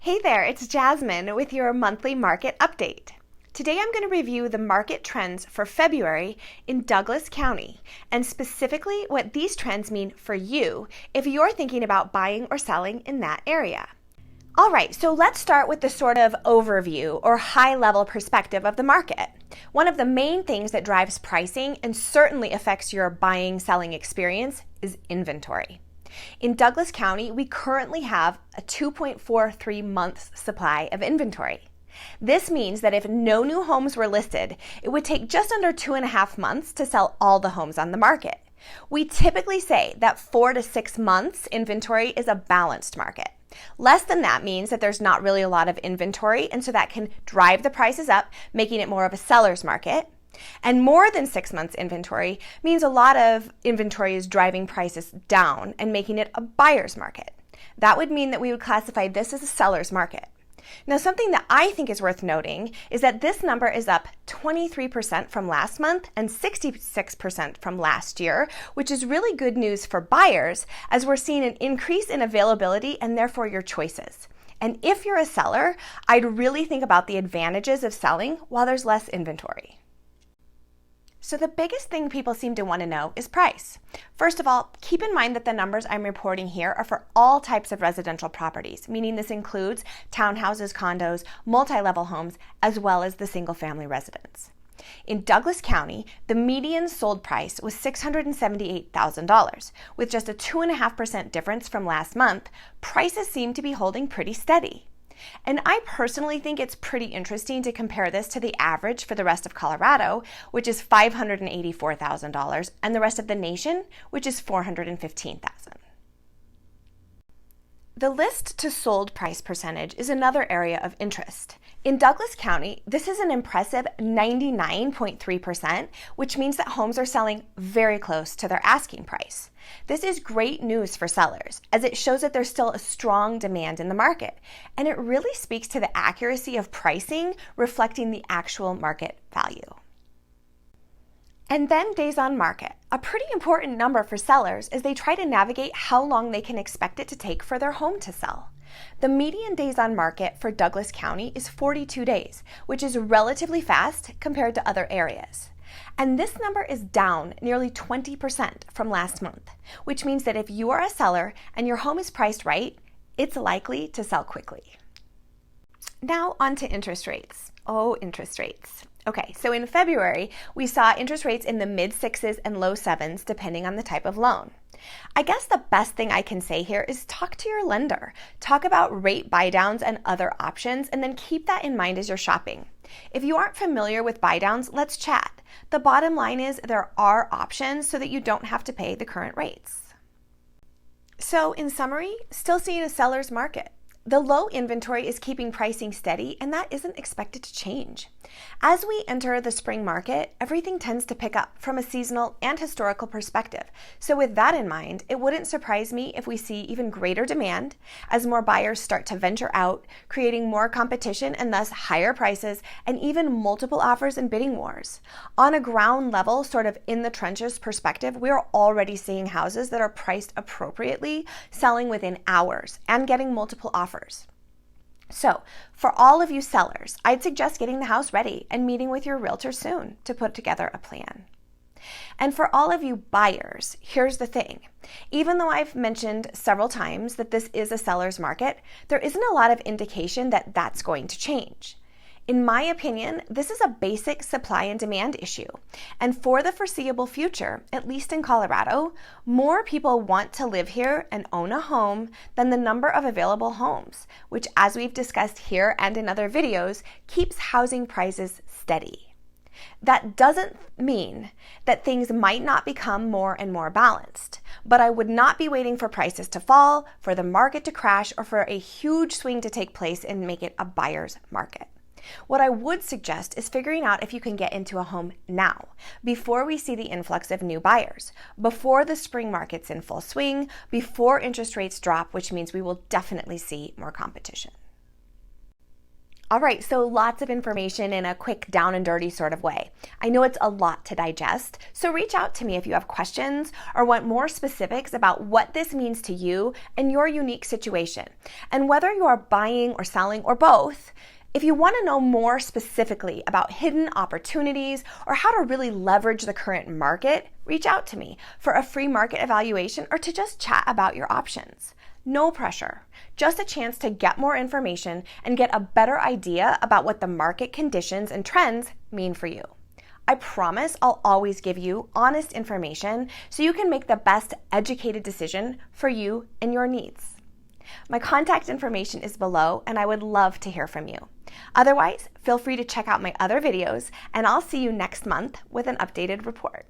Hey there, it's Jasmine with your monthly market update. Today I'm going to review the market trends for February in Douglas County and specifically what these trends mean for you if you're thinking about buying or selling in that area. All right, so let's start with the sort of overview or high-level perspective of the market. One of the main things that drives pricing and certainly affects your buying-selling experience is inventory. In Douglas County, we currently have a 2.43 months supply of inventory. This means that if no new homes were listed, it would take just under 2.5 months to sell all the homes on the market. We typically say that 4 to 6 months inventory is a balanced market. Less than that means that there's not really a lot of inventory, and so that can drive the prices up, making it more of a seller's market. And more than 6 months inventory means a lot of inventory is driving prices down and making it a buyer's market. That would mean that we would classify this as a seller's market. Now, something that I think is worth noting is that this number is up 23% from last month and 66% from last year, which is really good news for buyers as we're seeing an increase in availability and therefore your choices. And if you're a seller, I'd really think about the advantages of selling while there's less inventory. So the biggest thing people seem to want to know is price. First of all, keep in mind that the numbers I'm reporting here are for all types of residential properties, meaning this includes townhouses, condos, multi-level homes, as well as the single-family residence. In Douglas County, the median sold price was $678,000. With just a 2.5% difference from last month, prices seem to be holding pretty steady. And I personally think it's pretty interesting to compare this to the average for the rest of Colorado, which is $584,000, and the rest of the nation, which is $415,000. The list to sold price percentage is another area of interest. In Douglas County, this is an impressive 99.3%, which means that homes are selling very close to their asking price. This is great news for sellers, as it shows that there's still a strong demand in the market, and it really speaks to the accuracy of pricing reflecting the actual market value. And then days on market, a pretty important number for sellers as they try to navigate how long they can expect it to take for their home to sell. The median days on market for Douglas County is 42 days, which is relatively fast compared to other areas. And this number is down nearly 20% from last month, which means that if you are a seller and your home is priced right, it's likely to sell quickly. Now on to interest rates. Oh, interest rates. Okay, so in February, we saw interest rates in the mid-6s and low 7s depending on the type of loan. I guess the best thing I can say here is talk to your lender. Talk about rate buydowns and other options, and then keep that in mind as you're shopping. If you aren't familiar with buydowns, let's chat. The bottom line is there are options so that you don't have to pay the current rates. So in summary, still seeing a seller's market. The low inventory is keeping pricing steady, and that isn't expected to change. As we enter the spring market, everything tends to pick up from a seasonal and historical perspective. So with that in mind, it wouldn't surprise me if we see even greater demand as more buyers start to venture out, creating more competition and thus higher prices and even multiple offers and bidding wars. On a ground level, sort of in the trenches perspective, we are already seeing houses that are priced appropriately, selling within hours and getting multiple offers. So, for all of you sellers, I'd suggest getting the house ready and meeting with your realtor soon to put together a plan. And for all of you buyers, here's the thing. Even though I've mentioned several times that this is a seller's market, there isn't a lot of indication that that's going to change. In my opinion, this is a basic supply and demand issue. And for the foreseeable future, at least in Colorado, more people want to live here and own a home than the number of available homes, which, as we've discussed here and in other videos, keeps housing prices steady. That doesn't mean that things might not become more and more balanced, but I would not be waiting for prices to fall, for the market to crash, or for a huge swing to take place and make it a buyer's market. What I would suggest is figuring out if you can get into a home now, before we see the influx of new buyers, before the spring market's in full swing, before interest rates drop, which means we will definitely see more competition. All right, so lots of information in a quick down and dirty sort of way. I know it's a lot to digest, so reach out to me if you have questions or want more specifics about what this means to you and your unique situation. And whether you are buying or selling or both, if you want to know more specifically about hidden opportunities or how to really leverage the current market, reach out to me for a free market evaluation or to just chat about your options. No pressure, just a chance to get more information and get a better idea about what the market conditions and trends mean for you. I promise I'll always give you honest information so you can make the best educated decision for you and your needs. My contact information is below and I would love to hear from you. Otherwise, feel free to check out my other videos and I'll see you next month with an updated report.